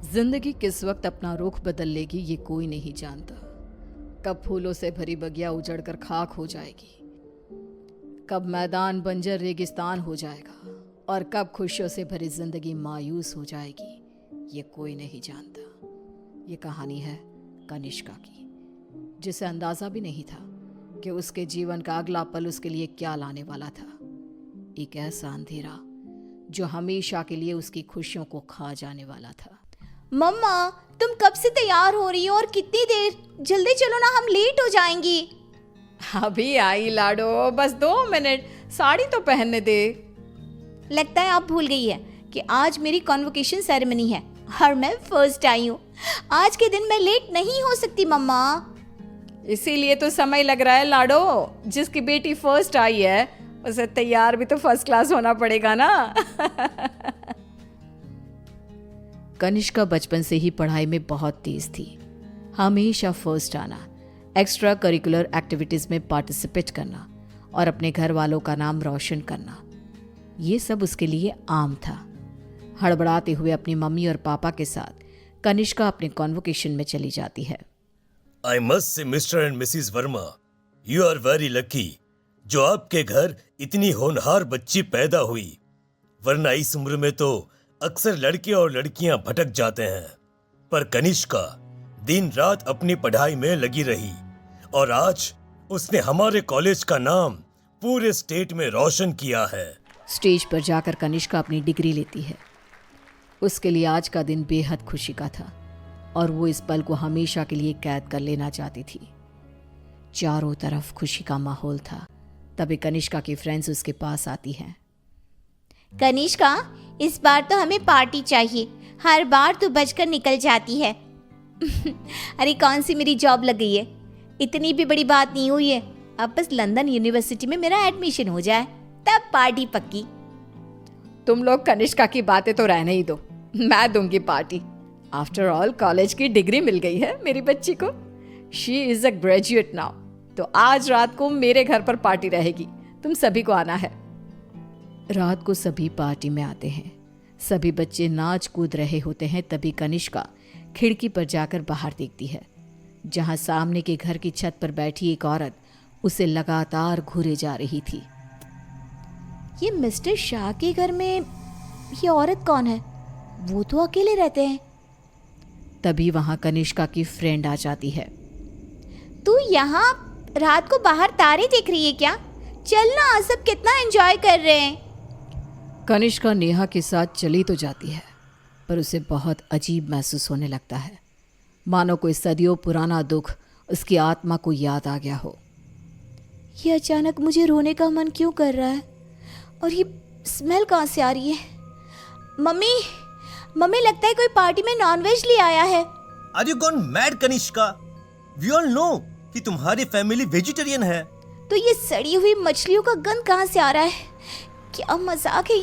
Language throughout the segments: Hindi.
जिंदगी किस वक्त अपना रुख बदल लेगी ये कोई नहीं जानता। कब फूलों से भरी बगिया उजड़कर खाक हो जाएगी, कब मैदान बंजर रेगिस्तान हो जाएगा और कब खुशियों से भरी जिंदगी मायूस हो जाएगी, ये कोई नहीं जानता। ये कहानी है कनिष्का की, जिसे अंदाजा भी नहीं था कि उसके जीवन का अगला पल उसके लिए क्या लाने वाला था। एक ऐसा अंधेरा जो हमेशा के लिए उसकी खुशियों को खा जाने वाला था। मम्मा, तुम कब से तैयार हो रही हो और कितनी देर? जल्दी चलो ना, हम लेट हो जाएंगी। अभी आई लाडो, बस 2 मिनट, साड़ी तो पहनने दे। लगता है आप भूल गई है कि आज मेरी कॉन्वोकेशन सेरेमनी है और मैं फर्स्ट आई हूँ। आज के दिन मैं लेट नहीं हो सकती मम्मा। इसीलिए तो समय लग रहा है लाडो। जिसकी बेटी फर्स्ट आई है उसे तैयार भी तो फर्स्ट क्लास होना पड़ेगा ना। कनिष्का बचपन से ही पढ़ाई में बहुत तेज थी। हमेशा फर्स्ट आना, एक्स्ट्रा करिकुलर एक्टिविटीज में पार्टिसिपेट करना और अपने घर वालों का नाम रोशन करना, ये सब उसके लिए आम था। हड़बड़ाते हुए अपनी मम्मी और पापा के साथ कनिष्का अपने कॉन्वोकेशन में चली जाती है। I must say, Mr. and Mrs. Verma, you are very lucky जो आपके घर इतनी होनहार बच्ची पैदा हुई, वरना इस उम्र में तो अक्सर लड़के और लड़कियां भटक जाते हैं। पर कनिष्का दिन रात अपनी पढ़ाई में लगी रही और आज उसने हमारे कॉलेज का नाम पूरे स्टेट में रोशन किया है। स्टेज पर जाकर कनिष्का अपनी डिग्री लेती है। उसके लिए आज का दिन बेहद खुशी का था और वो इस पल को हमेशा के लिए कैद कर लेना चाहती थी। चारों तरफ खुशी का माहौल था। तभी कनिष्का की फ्रेंड्स उसके पास आती हैं। कनिष्का, इस बार तो हमें पार्टी चाहिए। हर बार तू बचकर निकल जाती है। अरे कौन सी मेरी जॉब लग गई है, इतनी भी बड़ी बात नहीं हुई है। अब बस लंदन यूनिवर्सिटी में मेरा एडमिशन हो जाए तब पार्टी पक्की। तुम लोग कनिष्का की बातें तो रहने ही दो, मैं दूंगी पार्टी। आफ्टर ऑल कॉलेज की डिग्री मिल गई है मेरी बच्ची को। She is a graduate now. तो आज रात को मेरे घर पर पार्टी रहेगी, तुम सभी को आना है। रात को सभी पार्टी में आते हैं। सभी बच्चे नाच कूद रहे होते हैं। तभी कनिष्का खिड़की पर जाकर बाहर देखती है, जहां सामने के घर की छत पर बैठी एक औरत उसे लगातार घूरे जा रही थी। ये मिस्टर शाह के घर में ये औरत कौन है? वो तो अकेले रहते हैं। तभी वहां कनिष्का की फ्रेंड आ जाती है। तू यहाँ रात को बाहर तारे देख रही है क्या? चल ना, सब कितना एंजॉय कर रहे हैं। कनिष्का नेहा के साथ चली तो जाती है, पर उसे बहुत अजीब महसूस होने लगता है, मानो कोई सदियों पुराना दुख उसकी आत्मा को याद आ गया हो। ये अचानक मुझे रोने का मन क्यों कर रहा है? और ये स्मेल कहाँ से आ रही है? मम्मी, मम्मी लगता है कोई पार्टी में नॉनवेज ले आया है। Are you gone mad, Kanishka? We all know कि तुम्हारी फैमिली वेजिटेरियन है। तो ये सड़ी हुई मछलियों का गंध कहाँ से आ रहा है? क्या मजाक है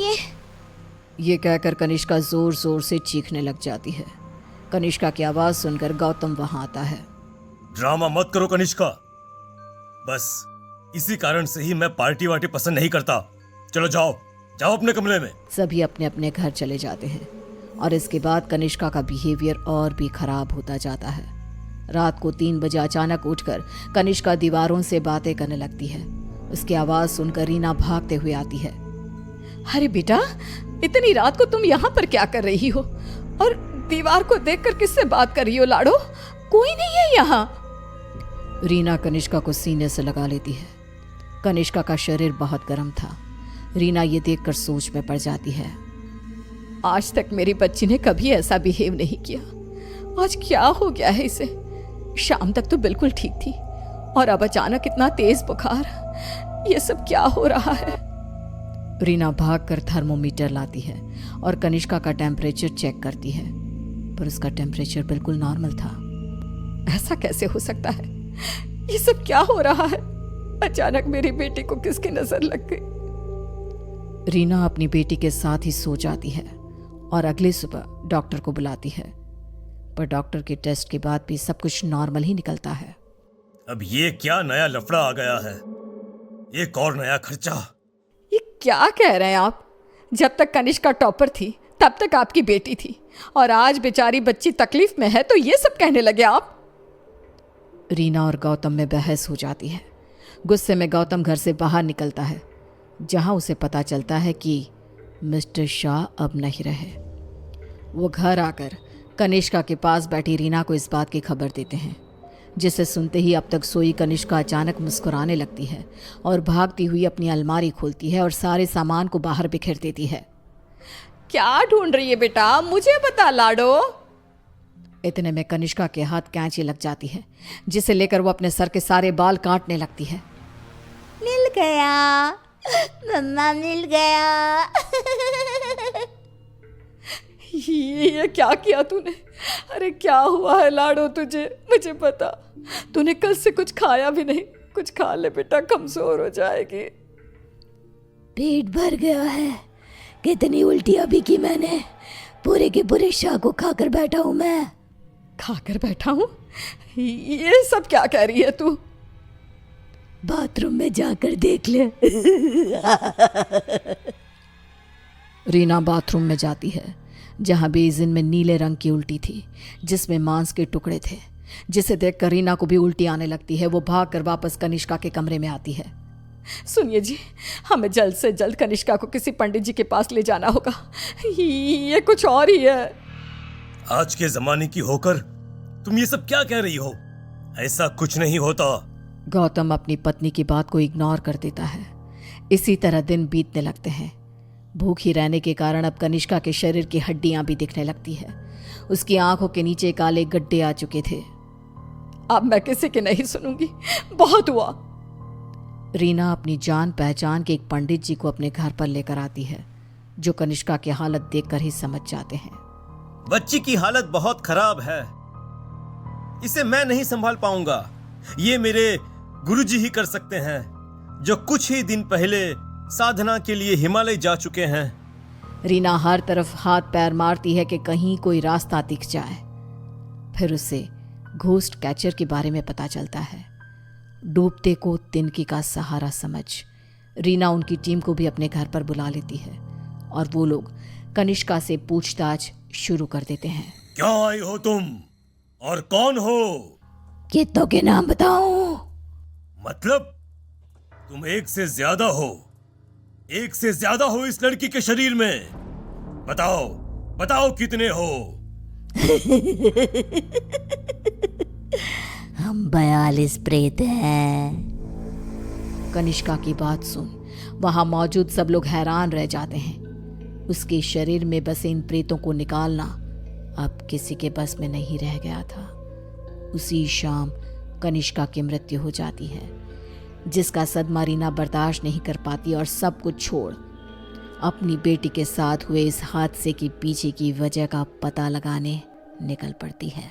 ये कहकर कनिष्का जोर जोर से चीखने लग जाती है। कनिष्का की आवाज सुनकर गौतम वहां आता है। ड्रामा मत करो कनिष्का, बस इसी कारण से ही मैं पार्टी वार्टी पसंद नहीं करता। चलो जाओ जाओ अपने कमरे में। सभी अपने अपने घर चले जाते हैं और इसके बाद कनिष्का का बिहेवियर और भी खराब होता जाता है। रात को 3 बजे अचानक उठकर कनिष्का दीवारों से बातें करने लगती है। उसकी आवाज सुनकर रीना भागते हुए आती है। अरे बेटा, इतनी रात को तुम यहाँ पर क्या कर रही हो? और दीवार को देखकर किससे बात कर रही हो लाडो? कोई नहीं है यहाँ। रीना कनिष्का को सीने से लगा लेती है। कनिष्का का शरीर बहुत गर्म था। रीना ये देखकर सोच में पड़ जाती है। आज तक मेरी बच्ची ने कभी ऐसा बिहेव नहीं किया, आज क्या हो गया है इसे? शाम तक तो बिल्कुल ठीक थी और अब अचानक इतना तेज बुखार। ये सब क्या हो रहा है? रीना भागकर थर्मोमीटर लाती है और कनिष्का का टेम्परेचर चेक करती है, पर उसका टेम्परेचर बिल्कुल नॉर्मल था। ऐसा कैसे हो सकता है? ये सब क्या हो रहा है? अचानक मेरी बेटी को किसकी नजर लग गई? रीना अपनी बेटी के साथ ही सो जाती है और अगली सुबह डॉक्टर को बुलाती है, पर डॉक्टर के टेस्ट के बाद भी सब कुछ नॉर्मल ही निकलता है। अब ये क्या नया लफड़ा आ गया है? एक और नया खर्चा। ये क्या कह रहे हैं आप? जब तक कनिष्का टॉपर थी तब तक आपकी बेटी थी और आज बेचारी बच्ची तकलीफ में है तो ये सब कहने लगे आप। रीना और गौतम में बहस हो जाती है। गुस्से में गौतम घर से बाहर निकलता है, जहां उसे पता चलता है कि मिस्टर शाह अब नहीं रहे। वो घर आकर कनिष्का के पास बैठी रीना को इस बात की खबर देते हैं, जिसे सुनते ही अब तक सोई कनिष्का अचानक मुस्कुराने लगती है और भागती हुई अपनी अलमारी खोलती है और सारे सामान को बाहर बिखेर देती है। क्या ढूंढ रही है बेटा, मुझे बता लाडो। इतने में कनिष्का के हाथ कैंची लग जाती है, जिसे लेकर वो अपने सर के सारे बाल काटने लगती है। मिल गया मम्मा, मिल गया। ये क्या किया तूने? अरे क्या हुआ है लाडो तुझे? मुझे पता, तूने कल से कुछ खाया भी नहीं। कुछ खा ले बेटा, कमजोर हो जाएगी। पेट भर गया है। कितनी उल्टियां भी की मैंने, पूरे के पूरे शाह को खाकर बैठा हूं मैं। खाकर बैठा हूँ? ये सब क्या कह रही है तू? बाथरूम में जाकर देख ले। रीना बाथरूम में जाती है, जहां बेसिन में नीले रंग की उल्टी थी, जिसमें मांस के टुकड़े थे, जिसे देखकर रीना को भी उल्टी आने लगती है। वो भागकर वापस कनिष्का के कमरे में आती है। सुनिए जी, हमें जल्द से जल्द कनिष्का को किसी पंडित जी के पास ले जाना होगा। ये कुछ और ही है। आज के जमाने की होकर तुम ये सब क्या कह रही हो? ऐसा कुछ नहीं होता। गौतम अपनी पत्नी की बात को इग्नोर कर देता है। इसी तरह दिन बीतने लगते हैं। भूखी रहने के कारण अब कनिष्का के शरीर की हड्डियां भी दिखने लगती है। उसकी आंखों के नीचे काले गड्ढे आ चुके थे। अब मैं किसी की नहीं सुनूंगी, बहुत हुआ। रीना अपनी जान पहचान के एक पंडित जी को अपने घर पर लेकर आती है, जो कनिष्का की हालत देखकर ही समझ जाते हैं। बच्ची की हालत बहुत खराब है, इसे मैं नहीं संभाल पाऊंगा। ये मेरे गुरुजी ही कर सकते हैं, जो कुछ ही दिन पहले साधना के लिए हिमालय जा चुके हैं। रीना हर तरफ हाथ पैर मारती है कि कहीं कोई रास्ता दिख जाए। फिर उसे घोस्ट कैचर के बारे में पता चलता है। डूबते को तिनकी का सहारा समझ रीना उनकी टीम को भी अपने घर पर बुला लेती है और वो लोग कनिष्का से पूछताछ शुरू कर देते हैं। क्या आई हो तुम और कौन हो? कितनों के नाम बताऊं? मतलब तुम एक से ज्यादा हो, एक से ज्यादा हो इस लड़की के शरीर में। बताओ बताओ कितने हो? हम 42 प्रेत हैं। कनिष्का की बात सुन वहां मौजूद सब लोग हैरान रह जाते हैं। उसके शरीर में बसे इन प्रेतों को निकालना अब किसी के बस में नहीं रह गया था। उसी शाम कनिष्का की मृत्यु हो जाती है, जिसका सदमा रीना बर्दाश्त नहीं कर पाती और सब कुछ छोड़ अपनी बेटी के साथ हुए इस हादसे के पीछे की वजह का पता लगाने निकल पड़ती है।